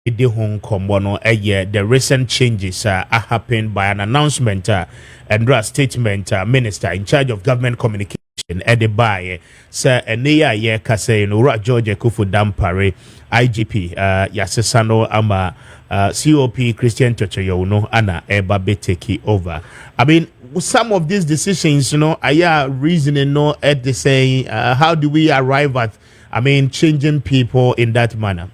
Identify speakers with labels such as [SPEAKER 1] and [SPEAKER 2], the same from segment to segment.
[SPEAKER 1] the Hong Kong the recent changes are happened by an announcement and a statement minister in charge of government communication Edibaye sir Eneya ye kase no George Kufu Dampare IGP Yasesano ama COP Christian Tetteh Yohunu ana eba be take over. I mean, some of these decisions, are reasoning at the saying how do we arrive at changing people in that manner?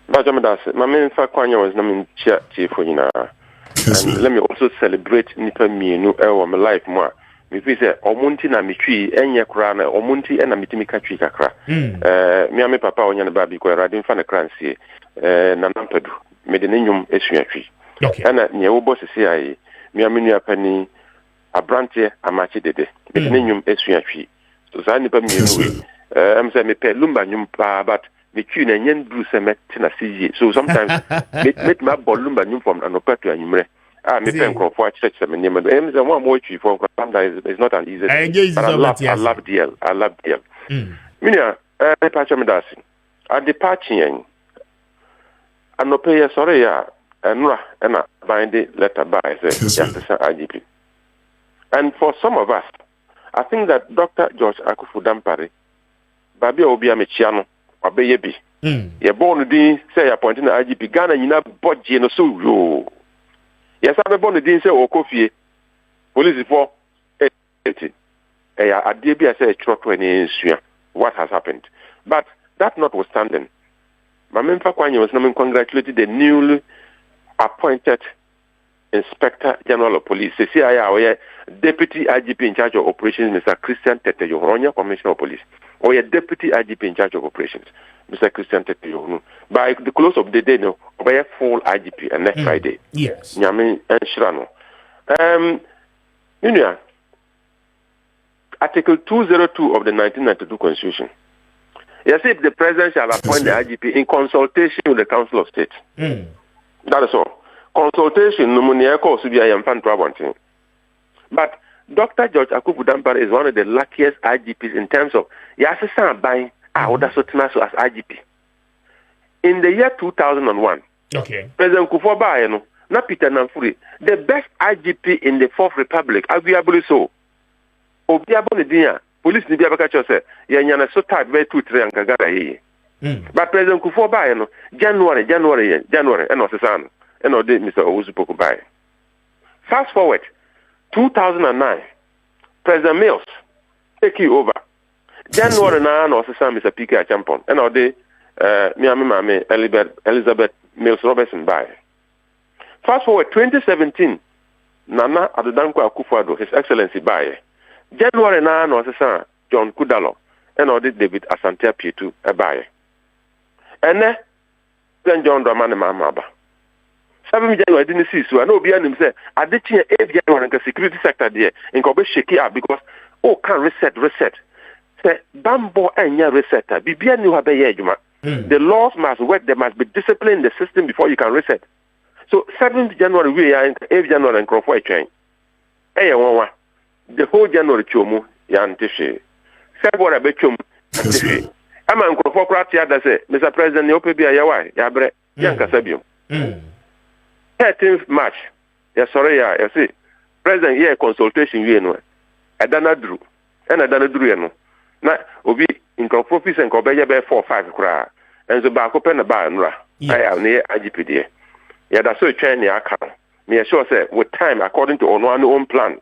[SPEAKER 2] My main kwanya was namin and let me also celebrate nipa mienu my life more. Me fi say omunti na mitwi enye kra na omunti na mitimi ka twi kakra. Me ame papa onya na ba bi ko radin fa na kransie na nampadu me de nyum esuatwi. Ana nye wo boss se ayi me ame nua pani abrante amachi dede me de nyum esuatwi. So za nipa mienu we am say me pe lumba nyum pa but me twi na nyen bru se metina siye. So sometimes met ma bolumba nyum from anopetu anyumre. Me pen for church some name and one more tree for it's not an easy but I love DL. Minia patch me dasi at the patching and no pay sorry and bind the letter by IGP. And for some of us, I think that Dr. George Akufu Dampare Babi Obia Mechiano Obeyebi ye born di say appointing IGP Ghana you know budget no so yo. Yes, I'm born the say Okofie police for what has happened. But that notwithstanding, Mamemfa Kwanye was not congratulated the newly appointed Inspector General of Police, CCIA, Deputy IGP in charge of operations, Mr. Christian Tetteh Yohunu, Commissioner of Police, or a Deputy IGP in charge of operations, Mr. Christian Tetteh Yohunu. By the close of the day, no, by a full IGP and next Friday.
[SPEAKER 1] Yes.
[SPEAKER 2] Nyame and Shirano. Article 202 of the 1992 Constitution. Yes, if the President shall appoint the IGP in consultation with the Council of State. That is all. Consultation, but Dr. George Akufu Dampare is one of the luckiest IGPs in terms of buying as IGP. In the year 2001, President Kufuor Baye na Peter Namfuri, the best IGP in the Fourth Republic, arguably so. Obiabone dia, police ni biabaka chose, yanyana so tight very 2-3 ankagara here. But President Kufuor Baye January, and also and all Mr. Owusu Baye. Fast forward, 2009, President Mills take you over. January na also Mr. P.K. Champon, and all day Mame Elizabeth Mills Robertson Baye. Fast forward 2017, Nana Adodankwa Akufo-Addo, His Excellency Baye. January na also John Kudalo, and all this David Asante Pietu Baye. And then John Dramani Mahama. 7 January didn't see so I know behind him say I did 8 January in the security sector there in Kobe shake up because can reset. Say Bambo and reset. The laws must work, there must be discipline in the system before you can reset. So 7th January we are in 8th January and Crawford train. The whole January chomu yantishi. February bechum yantishi. I'm on Crawford that say, Mr. President, you open be a yawa, yabre, yanka sabium. 13th March, I see. President here consultation you know. Adana Drew. And Adana Drew you know. Na obi in office and Kobeya be 4 or 5 kra. And so back open the bar and ra. I am near IGPD. Yeah, that's so train your account. Me sure say with time according to our own plan.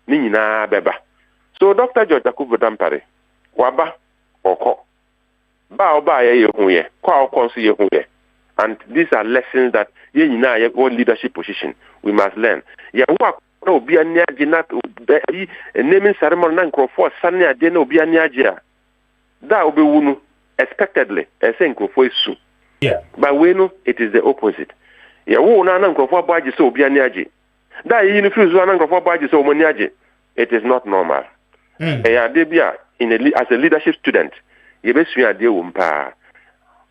[SPEAKER 2] Ni na beba. So Dr. George Akufu Dampare, waba oko. Ba oba ye huye. Kwa okonsi ye huye. And these are lessons that in our leadership position we must learn. Ya work no be a naming ceremony and for Sunday no be a niaja. That will be wunu expectedly. I think for soon.
[SPEAKER 1] Yeah. But
[SPEAKER 2] we know it is the opposite. Ya wo na nan for baji so be a niaji. That you refuse one for baji so moniaji. It is not normal. Ya debia as a leadership student, you be sure de umpa.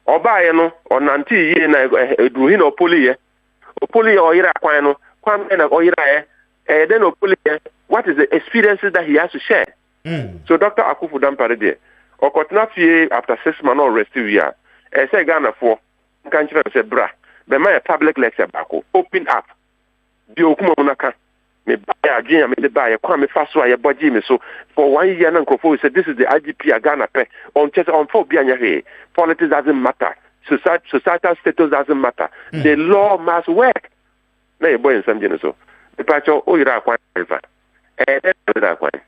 [SPEAKER 2] Obaye no onanti ye na eduhi no poli oyira kwan no kwan na oyira then opoli what is the experiences that he has to share. So Dr. Akufu Dampare there okotina fie after 6 months or rest we are say Ghana for country say bra be my public lecture back open up bi okuma munaka me buy again me buy kwa me fa so aye boji me so for 1 year na nkofo say this is the IGP Ghana pe on chest on for bi anya he politics doesn't matter societal status doesn't matter the law must work na e boy nsam je so the pacho o yira akwan river that akwan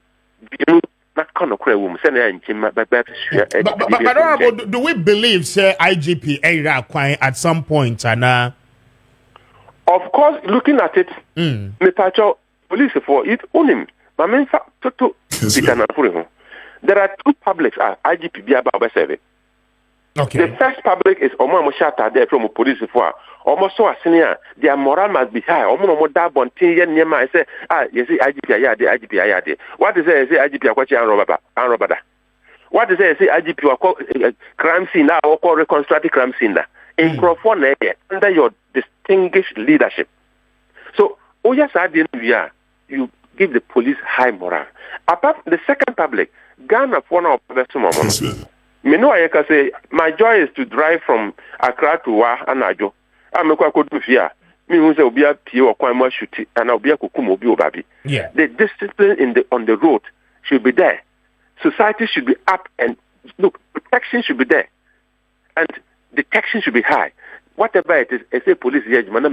[SPEAKER 2] bi na kono kra wo mu say na nchima but
[SPEAKER 1] do we believe say IGP yira akwan at some point and
[SPEAKER 2] of course, looking at it, me pacho police for it unim. Ma men fa toto bitana pure. There are two publics IGP bia ba serve.
[SPEAKER 1] Okay.
[SPEAKER 2] The first public is omo shata there from police for. Omo so asenia their moral must be high. Omo da bontin ye nyema I say you see IGP ayade. What is it say IGP akwachi an robada. What is it say IGP akwa crime scene na akwa reconstruct crime scene na. In Crawford under your distinguished leadership. So, yes, you give the police high morale. Apart the second public, Ghana for now, me know I can say my joy is to drive from Accra to Anajo. I'm a quite good fear. Me who say Obia Pio or Kwama Shuti and Obia Kukumo Babi.
[SPEAKER 1] Yeah.
[SPEAKER 2] The discipline on the road should be there. Society should be up and look, protection should be there. And detection should be high. Whatever it is, as a police judgment,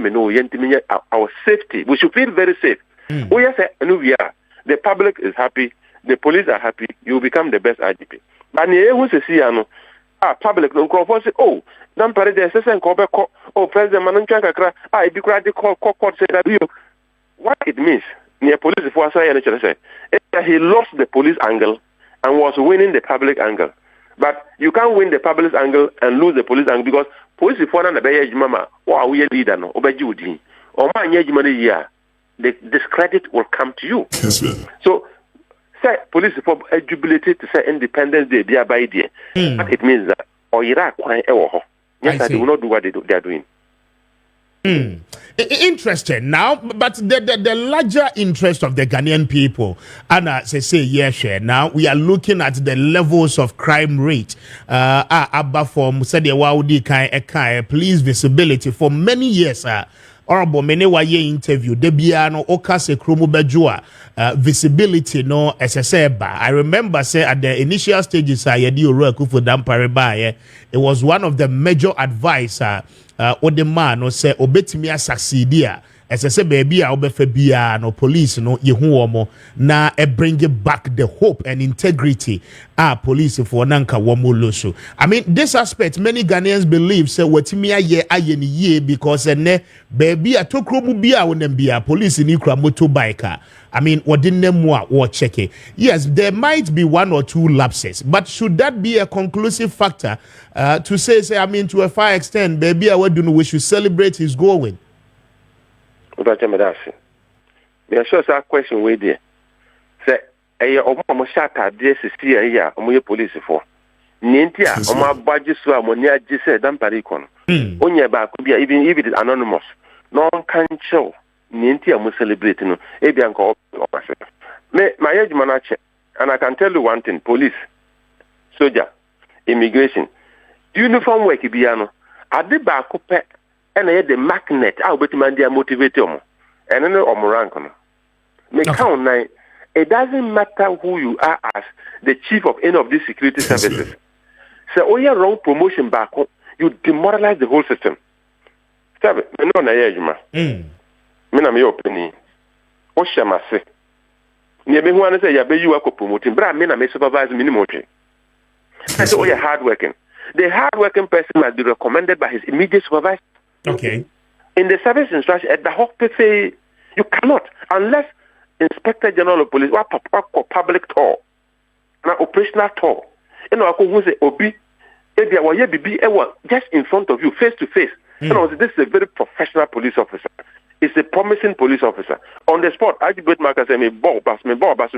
[SPEAKER 2] our safety. We should feel very safe. We are the public is happy, the police are happy, you become the best IGP. But who say public don't call say, oh, don't parade the assessment call back, oh, President Mananchakra, I be credit court say that you. What it means, near police for say he lost the police angle and was winning the public angle. But you can't win the public angle and lose the police angle because police for na be mama or we leader no obeji udi or man year the discredit will come to you.
[SPEAKER 3] Kessben.
[SPEAKER 2] So say police for jubilated to say Independence Day be by day. It means that or Iraq kwan e wo ho. Yes, they will not do what they are doing.
[SPEAKER 1] Interesting now, but the larger interest of the Ghanaian people, and say yes, now we are looking at the levels of crime rate. Abba from said police visibility for many years. Honorable Menewaye interview, Debiano Okase Kromo Bejua, visibility no SSeba. I remember say at the initial stages, it was one of the major advice Odema no say obetimia succeedia. As I say, baby, I'll be febia no police no yehuomo na bring back the hope and integrity. Police for nanka womo loso. I mean, this aspect many Ghanaians believe say wetimia ye ayeni ye because ne baby a tokromu bia wonem police ni kra motorbike. I mean, what didn't them what check it? Yes, there might be one or two lapses, but should that be a conclusive factor to say I mean to a far extent, baby, I would do we should celebrate his going.
[SPEAKER 2] Me sure that question way there. Say, omo shata this is here, omo police for. Nintia, omo badge so amonia jise dan parikon. Onye ba could be even if it is anonymous. No one can show. Nintia must celebrate no. Ebianko me my age manache, and I can tell you one thing: police, soldier, immigration, uniform work ibiano. Adiba coupe. And I had the magnet, I'll bet man they are motivated. And then rank on. It doesn't matter who you are as the chief of any of these security services. So all your wrong promotion back home, you demoralize the whole system. Stop it. Me no na yejuma. Me na me opinion. O shama se. Ni be hu an say ya be you akọ promoting. Bra me na me supervise minimum. I say all your hard working. The hard-working person must be recommended by his immediate supervisor.
[SPEAKER 1] Okay.
[SPEAKER 2] In the service instruction, at the hospital, you cannot, unless Inspector General of Police, or public tour, now operational tour. You know, I could say, Obi, just in front of you, face to face. You know, this is a very professional police officer. It's a promising police officer. On the spot, I did markers and me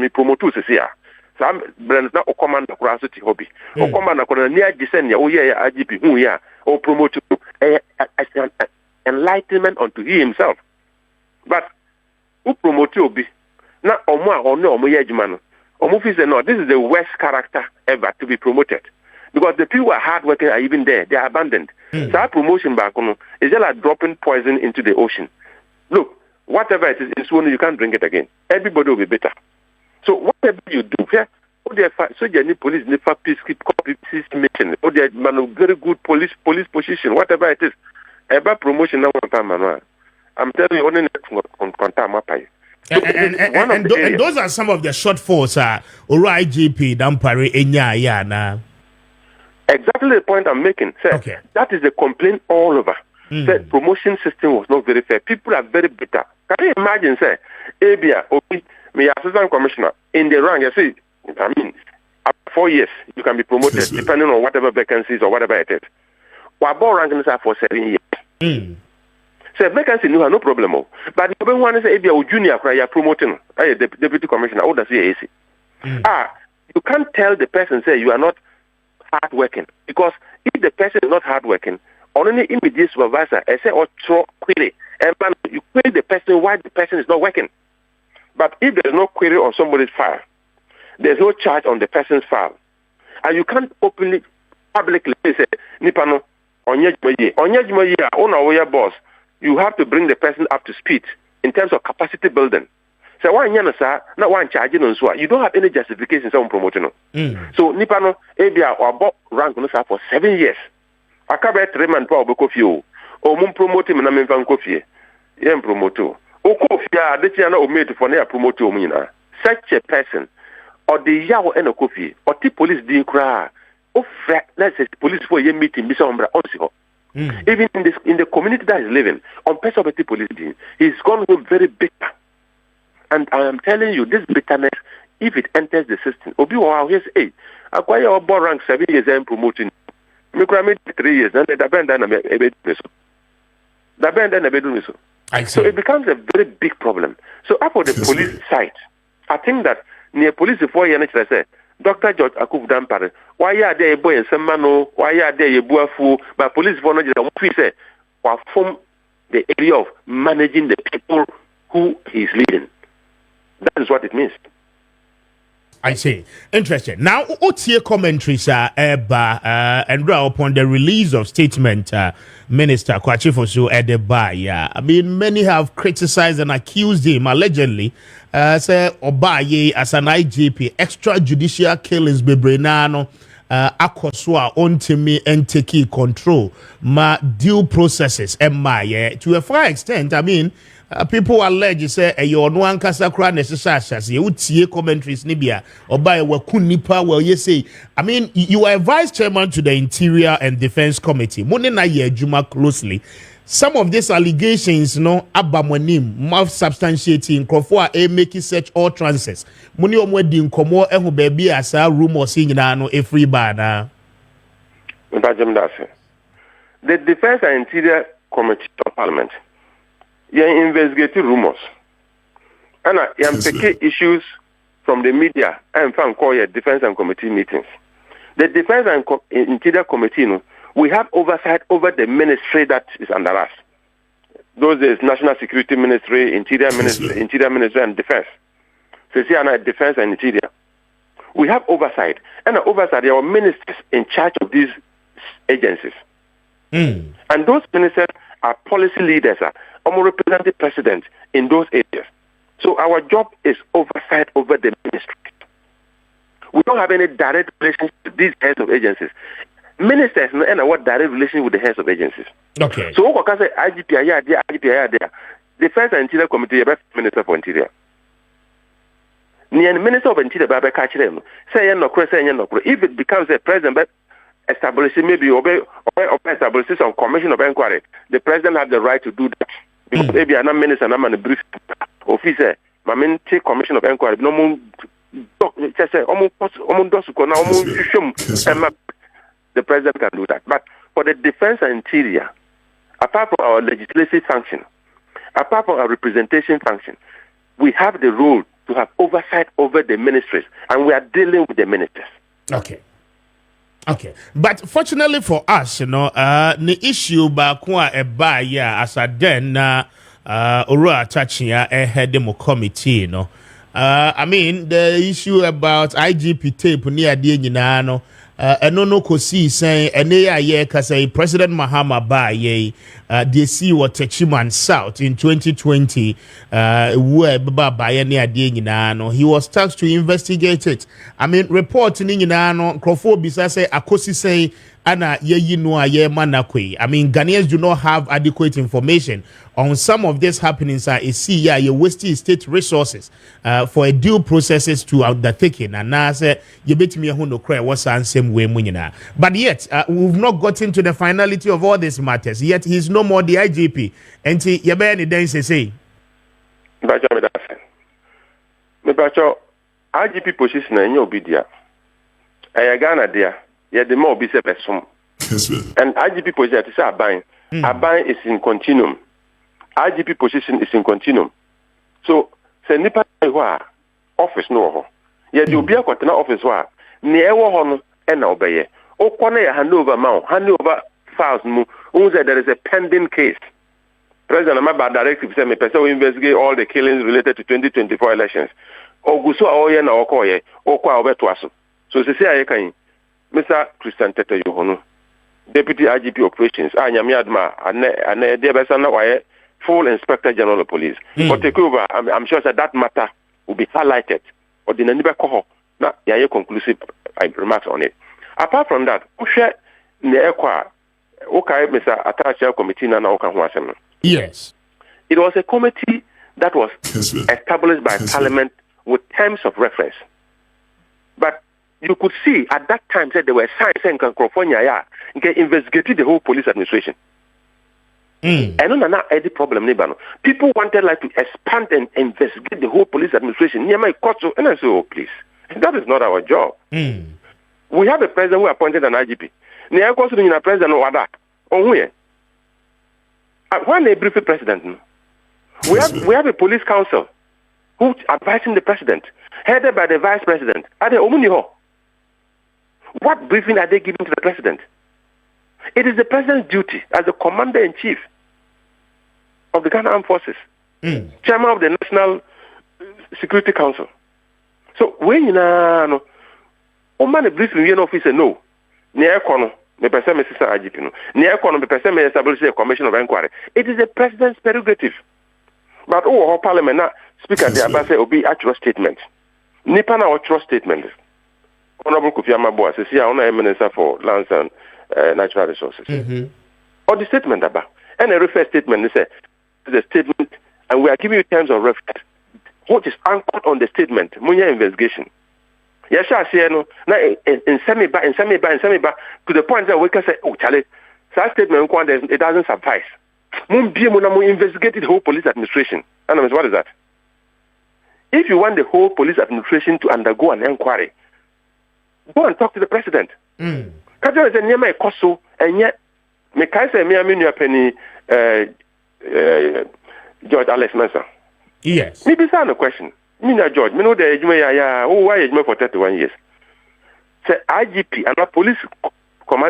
[SPEAKER 2] promote to here. Some brand na command curiosity hobby. O command na near descend ya IGP who ya or promote enlightenment unto he himself. But who promote obi na omo or no omo yejumano. Omo fi say no, this is the worst character ever to be promoted. Because the people who are hardworking are even there. They are abandoned. That promotion back on is just like dropping poison into the ocean. Look, whatever it is in Sweden, you can't drink it again. Everybody will be better. So whatever you do, so you need police, need peace mission, or they very good police position, whatever it is. About promotion now, I'm telling you, only on contact.
[SPEAKER 1] And those are some of the shortfalls. IGP, Dampare, Enya, na.
[SPEAKER 2] Exactly the point I'm making. Sir, that is the complaint all over. Said promotion system was not very fair. People are very bitter. Can you imagine, sir, Abia, me assistant commissioner in the rank, you see, I mean, after 4 years, you can be promoted depending on whatever vacancies or whatever it is. Wabo ranking is for 7 years. So vacancy, you have no problem. But the other one is Abia junior, you are promoting, deputy commissioner, all the CAC. You can't tell the person, say, you are not hardworking. Because if the person is not hardworking, only immediate supervisor, I say, or throw query, and you query the person why the person is not working. But if there's no query on somebody's file, there's no charge on the person's file. And you can't openly, publicly say, Nipano, on boss, you have to bring the person up to speed in terms of capacity building. So not one charging on so you don't have any justification on promoting. So Nipano, Abia or Bob rank for 7 years. I can't bet 3 months for Bokofio. Or Mum promote him and I'm in Vancofie. Yen promoto. Okofia, the Tiana or made for near promoto mina. Such a person, or the Yao and a coffee, or T police didn't cry. Oh, let's say police for your meeting, Miss Ombra also. Even in the community that is living, on person of the police, he's gone home very bitter. And I am telling you, this bitterness, if it enters the system, Obi wow, yes, hey, acquire your board rank 7 years and promoting. Me made 3 years, and the band and a bed. The band and a bedroom. So it becomes a very big problem. So for the police side, I think that near police before you say, Dr. George Akubu, why are they a boy and some mano? Why are they a buafu? But police for not just say, form the area of managing the people who he's leading. That is what it means.
[SPEAKER 1] I see. Interesting. Now, what's your commentaries and upon the release of statement, Minister Kwachifosu Edebaya? I mean, many have criticized and accused him allegedly, say Obaye as an IGP, extrajudicial killings bebrenano, akoswa ontimi and take control, ma due processes, to a far extent. I mean. People allege say you no ankasa kra necessary as you tie commentaries nibia oba e wakunipa well you say I mean you are vice chairman to the Interior and Defense Committee money na ye adwuma closely some of these allegations no abamwanim mouth substantiating crofo a making such all trances money omo di nkomo ehu ba bia asa rumors nyina no free bar na
[SPEAKER 2] the Defense and Interior Committee of Parliament you investigate rumors. And you take issues from the media and call your defense and committee meetings. The Defense and Interior Committee, we have oversight over the ministry that is under us. Those is National Security Ministry, Interior Ministry, and Defense. So see, Defense and Interior. We have oversight. And oversight, there are ministers in charge of these agencies. And those ministers are policy leaders. Represent the president in those areas. So our job is oversight over the ministry. We don't have any direct relationship with these heads of agencies. Ministers and what direct relation with the heads of agencies.
[SPEAKER 1] Okay.
[SPEAKER 2] So what can say IGP there. Defense and Interior Committee, Minister for Interior. The Minister of Interior catch them. Say no. If it becomes a president establishing maybe establishes some commission of inquiry, the president has the right to do that. Because maybe I'm a minister and I'm a brief officer, my main take commission of inquiry. No more, the president can do that. But for the Defense and Interior, apart from our legislative function, apart from our representation function, we have the role to have oversight over the ministries, and we are dealing with the ministers.
[SPEAKER 1] Okay, but fortunately for us, the issue bakwa ebaya as a den ora touching head demo committee, I mean the issue about IGP tape near the no kosi saying ene ye kasa President Mahama ba ye they see what Techiman South in 2020 where baba ye ne ade nyina no he was tasked to investigate it. I mean report ni nyina no krofo bisa say akosi say ana ye no aye manakwe. I mean Ghanaians do not have adequate information on some of these happenings. See yeah you wasting state resources for a due processes to undertaking and now say you bet me who no cry what's the same way munina. But yet we've not gotten to the finality of all these matters. Yet he's no more the IGP. And see you bear any dance say.
[SPEAKER 2] Mebacho IGP position in your bidia. I Ghana there. Yeah, the more be said some. And IGP position is Abain. Abain is in continuum. IGP position is in continuum. So, say nipa wa office no. Yeah, the obi akwatena office wa. Ni ewo ho no e na obeye. Okwana ya handover files mu. There is a pending case. President Mahama directive said me person will investigate all the killings related to 2024 elections. Oguso awoye na okoye. Okwa obeto aso. So say aye kan Mr. Christian Tetteh Yohunu, Deputy IGP Operations, Nyami Adma, and Debesana Waye, full Inspector General of Police. But take over, I'm sure that matter will be highlighted. Or the Naniba Koho, now, yeah, conclusive remarks on it. Apart from that, Ushe Neekwa, okay, Mr. Atacha Committee, Nana Okan.
[SPEAKER 1] Yes.
[SPEAKER 2] It was a committee that was established by Parliament with terms of reference. But you could see at that time that there were signs saying California investigated the whole police administration. And no any problem people wanted like to expand and investigate the whole police administration near my court. And I said, oh please, that is not our job. We have a president who appointed an IGP. Near course the president Wada on where? When they brief the president, we have a police council who advising the president, headed by the vice president. Are they Omuniho? What briefing are they giving to the president? It is the president's duty as the commander-in-chief of the Ghana Armed Forces, chairman of the National Security Council. So when you know, man briefing in office no, near kono, the president is IGP no, near kono, the president establishes a commission of inquiry. It is the president's prerogative. But Parliament now, Speaker, the Abbas obi actual statement. Nipa na actual statement. Honorable Kofi Amabo says, "Yeah, I'm Minister for Lands and Natural Resources." Or the statement about, and a reference statement. They say the statement, and we are giving you terms of reference, what is anchored on the statement. Munya investigation. Yes, I say no. Now in semi ba to the point that we can say, "Oh, Charlie, that statement it doesn't suffice." Mun investigated the whole police administration. And I mean, what is that? If you want the whole police administration to undergo an inquiry, go and talk to the president. Kajo is a near my coso, and yet, me kai say me aminu penny George Alex Manson.
[SPEAKER 1] Yes.
[SPEAKER 2] Me be a question. Me na George. Me know the ejuma ya. Oh, why ejuma for 31 years? Say IGP and a police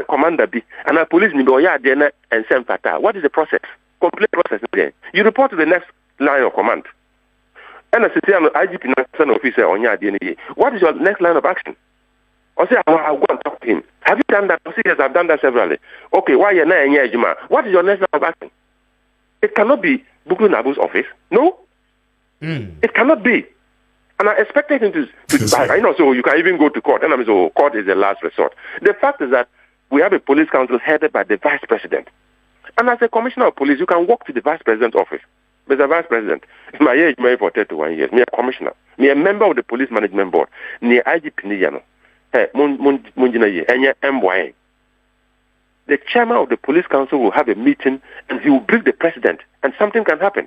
[SPEAKER 2] commander be and a police ni oya there and send fata. What is the process? Complete process there. You report to the next line of command. And as I say, IGP national officer on your DNA. What is your next line of action? I say, I'll go and talk to him. Have you done that? I say, yes, I've done that severally. Okay, why you're not in here, Juma? What is your next line of action? It cannot be Bukulu Nabu's office. No. It cannot be. And I expected him to so you can even go to court. And I mean, so court is the last resort. The fact is that we have a police council headed by the vice president. And as a commissioner of police, you can walk to the vice president's office. Mr. Vice President, my age may for 31 years. Me a commissioner. Me a member of the police management board. Me IGP Niyano. The chairman of the police council will have a meeting and he will brief the president and something can happen.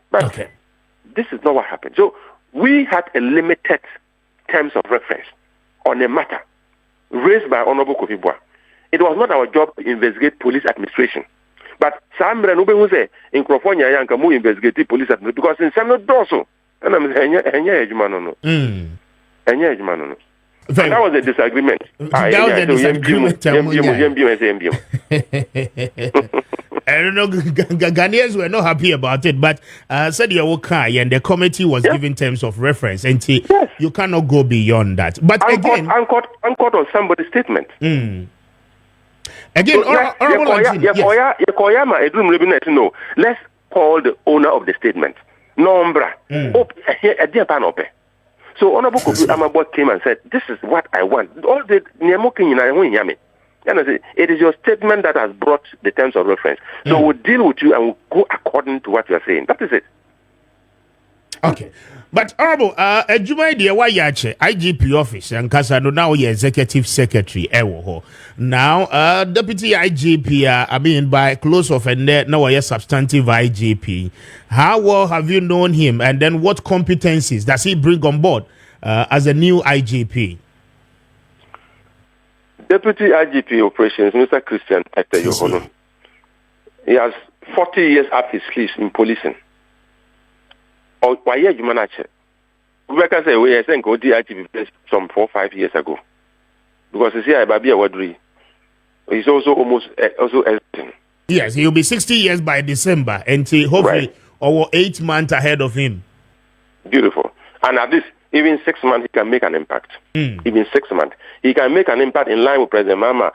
[SPEAKER 2] But this is not what happened. So we had a limited terms of reference on a matter raised by Honorable Kofi Boah. It was not our job to investigate police administration. But some who say in California, Yanka mu investigate police administration because in some not also. And I'm saying, that was a disagreement.
[SPEAKER 1] That was a disagreement. I don't know, Ghanaians were not happy about it, but said you and the committee was given terms of reference, and you cannot go beyond that. But again,
[SPEAKER 2] anchored on somebody's statement.
[SPEAKER 1] Again,
[SPEAKER 2] let's call the owner of the statement. Nombra. So Honorable Kofi Amabwa came and said, "This is what I want." All the it is your statement that has brought the terms of reference. So we'll deal with you and we'll go according to what you are saying. That is it.
[SPEAKER 1] Okay. But Honorable, Ejuma dear Wayache, IGP office, and Kasano now your executive secretary, now deputy IGP, by close of and now a substantive IGP. How well have you known him, and then what competencies does he bring on board as a new IGP?
[SPEAKER 2] Deputy IGP operations, Mr. Christian Tetteh Yohunu. He has 40 years up his sleeves in policing. Or why you manager? We can say we think IGP some 4 or 5 years ago, because you see, I Babi Awadri. He's also almost editing.
[SPEAKER 1] Yes, he'll be 60 years by December, and hopefully over 8 months ahead of him.
[SPEAKER 2] Beautiful. And at this, even 6 months, he can make an impact. Even 6 months, he can make an impact in line with President Mahama.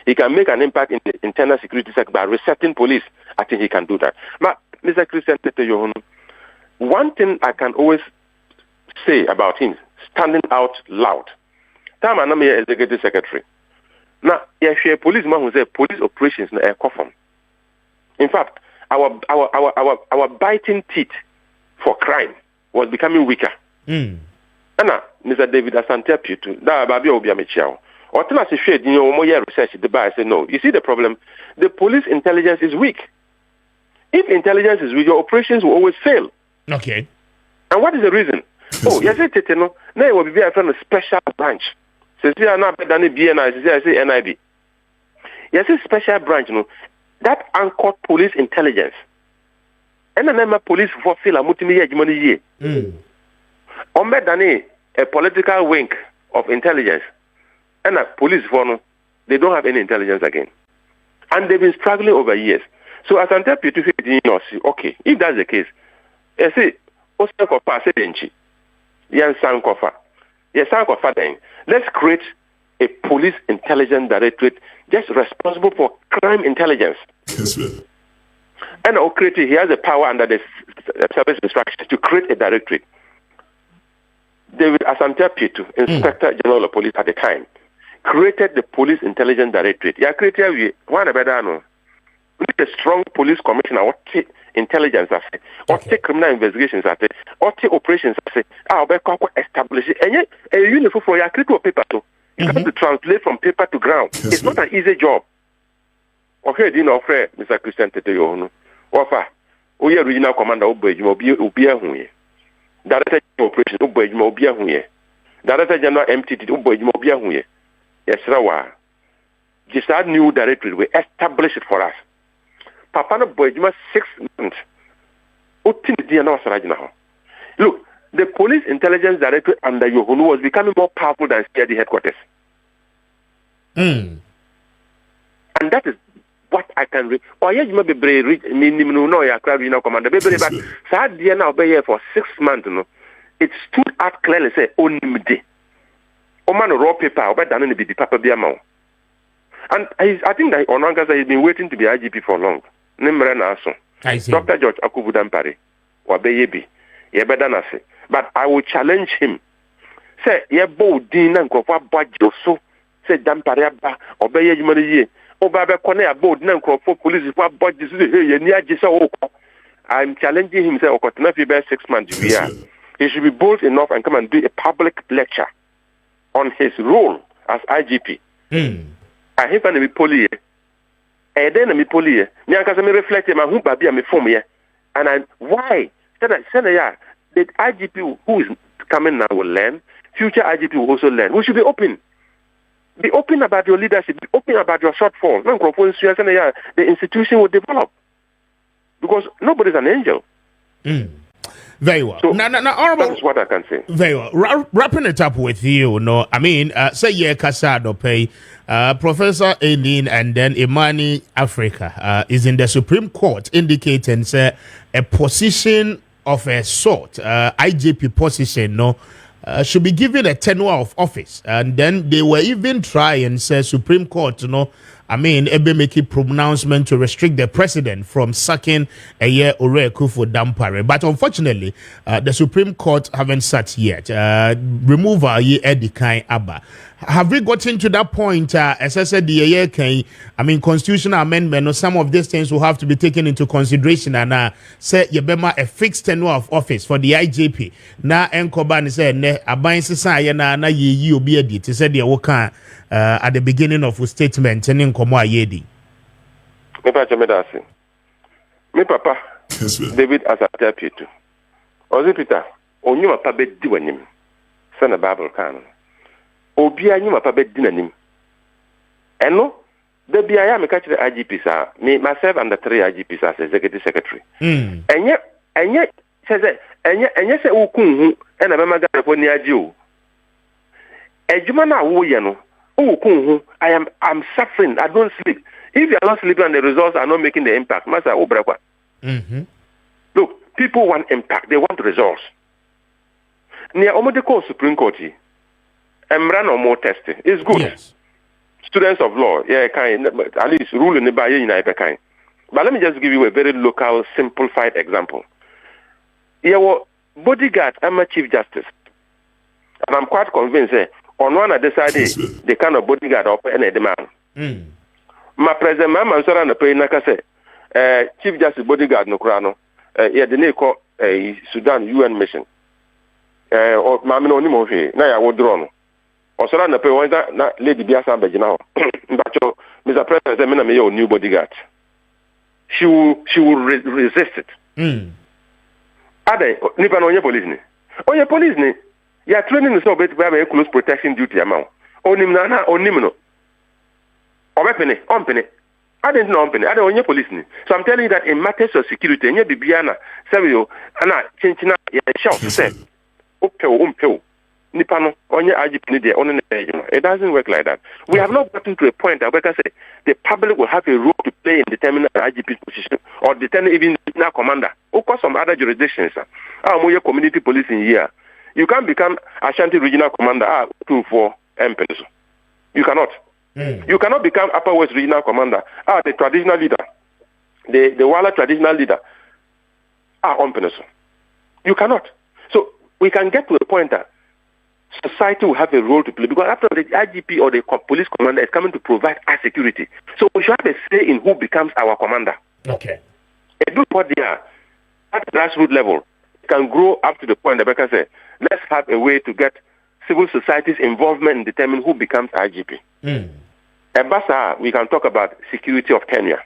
[SPEAKER 2] He can make an impact in the internal security sector by resetting police. I think he can do that. But Mr. Christian Tetteh Yohunu, one thing I can always say about him, standing out loud. Time I'm executive secretary. Now, if you're a policeman who says police operations in a coffin. In fact, our biting teeth for crime was becoming weaker. Anna, Mr. David Asante Pitu, that Babi Obiamichao. Or tell us if you know more research the bar. I say no. You see the problem? The police intelligence is weak. If intelligence is weak, your operations will always fail.
[SPEAKER 1] Okay.
[SPEAKER 2] And what is the reason? Yes, it no. Now it will be a special branch. Since we are not better than BNI, I say NIB. Yes, a special branch, no. That anchored police intelligence. And then police for feel a multi-year money. Better than a political wing of intelligence. And a police for no, they don't have any intelligence again. And they've been struggling over years. So as I tell you to say, okay, if that's the case, I say, let's create a police intelligence directorate just responsible for crime intelligence.
[SPEAKER 3] Kessben.
[SPEAKER 2] And he has the power under the service instructions to create a directorate. David Asante Pitu, Inspector General of Police at the time, created the Police Intelligence Directorate. Yeah, created one better no. We need a strong police commissioner. What intelligence I say? What criminal investigations I say? What operations I say? I'll be establish it. And yet, a uniform for your critical paper too. You have to translate from paper to ground. It's not an easy job. Okay, do not afraid, Mr. Christian Tetteh Yohunu. Wafa, we are regional commander Ubia Huye. Director Operation Ubia Huye. Director General MTT Ubia Huye. Yes, Rawa. Just that new directory, we establish it for us. Papa no boy, 6 months. Look, the Police Intelligence Directorate under Yohunu was becoming more powerful than CID headquarters. And that is what I can read. Oh, yeah, you might be brave, no, you are regional commander. But sad dear now be here for 6 months, no. It stood out clearly, say, only day. Oh, man, raw paper, but done in the paper be amount. And I think that Onanga has been waiting to be IGP for long. Dr. George Akubudampare, Wabeyebi, Yebedanase. But I will challenge him. Say, Yebo Dina Nkrofa Bajo so, say Dampare Ba, Obeye Jimani, Obabe Kone Abo Dina Nkrofa Police, what Bajo, Nia Jisa Oko. I'm challenging him, say, Okotana Fibe 6 months. He should be bold enough and come and do a public lecture on his role as IGP. I have an poly. And then I'm poly. Nyanka me reflect my who baby am form here. And why? The IGP who is coming now will learn. Future IGP will also learn. We should be open. Be open about your leadership. Be open about your shortfall. The institution will develop. Because nobody's an angel.
[SPEAKER 1] Very well.
[SPEAKER 2] So
[SPEAKER 1] Honorable,
[SPEAKER 2] that is what I can say.
[SPEAKER 1] Very well. Wrapping it up with you, no, I mean, say yeah, Kasado pay, Professor Ainin and then Imani Africa is in the Supreme Court indicating say a position of a sort, IJP position, no, should be given a tenure of office, and then they were even trying say Supreme Court, you know. I mean, Ebe make a pronouncement to restrict the president from sacking a year Ore Akufo Dampare. But unfortunately, the Supreme Court haven't sat yet. Removal ye Edikai Abba. Have we gotten to that point, as I said, I mean, constitutional amendment, or some of these things will have to be taken into consideration and say, Yebema a fixed tenure of office for the IJP. Na Enkoban said, ne, Abain Sisa, na ye obi edit. He said, at the beginning of his statement, and in Komo Ayedi.
[SPEAKER 2] Me papa, David Asante Peter. Ozi Peter, onyu papa be di wanim. Sana Bible canon. Obi anyu papa be di nanim. Eno, the BIA me catch the IGP sa, me myself and the 3 IGPs as executive secretary. Enye says enye se ukun hu na mema ga fo ni agi o. Ejuma na wo ye no. I'm suffering. I don't sleep. If you are not sleeping and the results are not making the impact, Master Obrakwa. Look, people want impact. They want results. Near Omodeko Supreme Court, Emran or more testing. It's good.
[SPEAKER 1] Yes.
[SPEAKER 2] Students of law, yeah, kind at least rule in the Baye in kind. But let me just give you a very local, simplified example. Your bodyguard, I'm a Chief Justice. And I'm quite convinced on one I decided the kind of bodyguard up any demand. My President Mahama so na pay naka say Chief Justice bodyguard no krano yeah the name call Sudan UN mission or mama no ni mo hwe na ya wodro no o so na pay one na lady biasa begina ho mbacho Mr. President say me na me your new bodyguard. She will resist it. Ade nipa no onye police ni. Onye police ni. You are training yourself to have a close protection duty amount. Onim na onim no. Obepene, ompene. I didn't know ompene. I don't know police ni. So I'm telling you that in matters of security, nye bibiana, sabiyo, ana chinchina ya shout say, umpeo. Nipano, onye IGP ni de onene. It doesn't work like that. We have not gotten to a point that we can say the public will have a role to play in determining the IGP's position or determining even national commander. Of course, some other jurisdictions, community policing here. You can't become Ashanti Regional Commander 2-4 MPs. You cannot. You cannot become Upper West Regional Commander the traditional leader, the Wala traditional leader MPs. You cannot. So we can get to a point that society will have a role to play because after the IGP or the police commander is coming to provide our security. So we should have a say in who becomes our commander.
[SPEAKER 1] Okay.
[SPEAKER 2] A good what they are at grassroots level can grow up to the point that I can say, let's have a way to get civil society's involvement in determining who becomes IGP. And Basa, we can talk about security of tenure.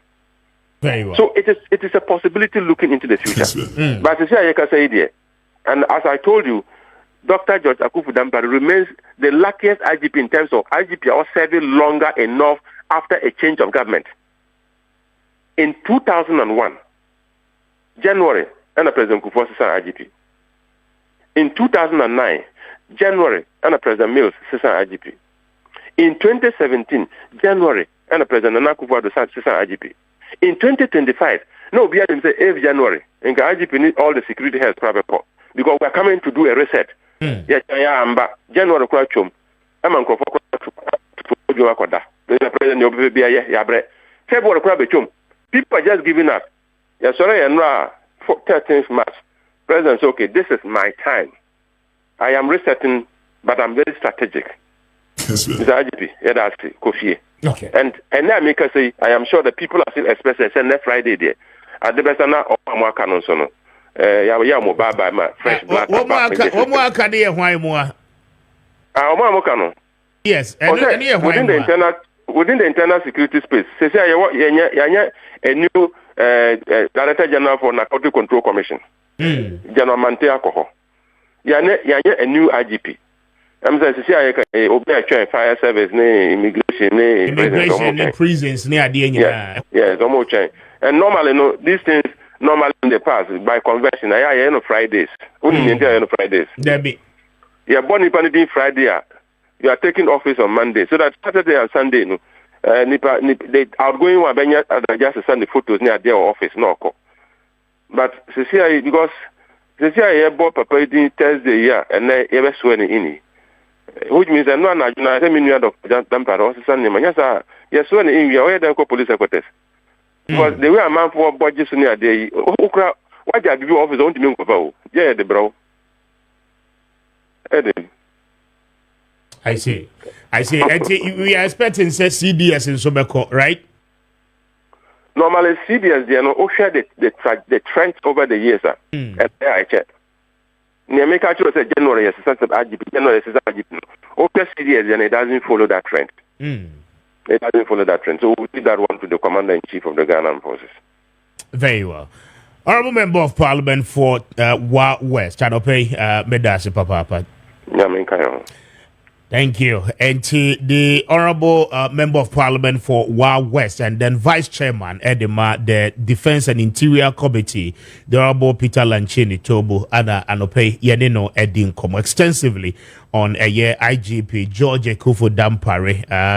[SPEAKER 1] Very well.
[SPEAKER 2] So it is a possibility looking into the future. But as I can say there, and as I told you, Dr. George Akufo Dampare remains the luckiest IGP in terms of IGP are serving longer enough after a change of government. In 2001, January, and President Kufuor IGP. In 2009, January, and President Mills IGP. In 2017, January, and President Nana Akufo-Addo IGP. In 2025, no, we say 8th January, and IGP need all the security health private port because we are coming to do a reset. January, I'm February, people are just giving up. Yes, sorry, and 13th March, President said, okay, this is my time. I am resetting, but I'm very strategic. Mr. IGP, that's Kofi.
[SPEAKER 1] Okay.
[SPEAKER 2] And now make us say, I am sure the people are still expressing next Friday there. At the best, now, more canon sono. Yeah, more bye my fresh blood.
[SPEAKER 1] One more canon. Yes,
[SPEAKER 2] within the internal security space, say a new Director General for Narcotic Control Commission. General Mante Alcohol. A new IGP. I'm saying, obey fire service, immigration,
[SPEAKER 1] prisons,
[SPEAKER 2] yes, almost change. And normally, no, these things, normally in the past, by convention, I am Fridays. Only Fridays.
[SPEAKER 1] Debbie.
[SPEAKER 2] Yeah, born in Friday. You are taking office on Monday. So that Saturday and Sunday, no, the outgoing one, just send the photos near their office, no. But because I bought Papa Thursday, yeah, and I ever swear in. Which means I'm not a million of Damper or Sunday. Yes, when we are there, police headquarters. Because they were a man for budgets near the Okra. Why did you office on to me? Yeah, the bro.
[SPEAKER 1] I see. And we are expecting CDS in Sobeko, right?
[SPEAKER 2] Normally, CDS, they are share the trend over the years. And I check. Near make actually say January as a January as a CDS, and it doesn't follow that trend. It doesn't follow that trend. So we'll see that one to the Commander-in-Chief of the Ghana Armed Forces.
[SPEAKER 1] Very well. Honorable Member of Parliament for Wa West, Chanope Medasi Papa. Thank you. And the Honorable Member of Parliament for Wa West and then Vice Chairman Edema, the Defense and Interior Committee, the Honorable Peter Lanchene Toobu, Ada Anope Yenino Edin Komo extensively on a year IGP George Ekufo Dampare.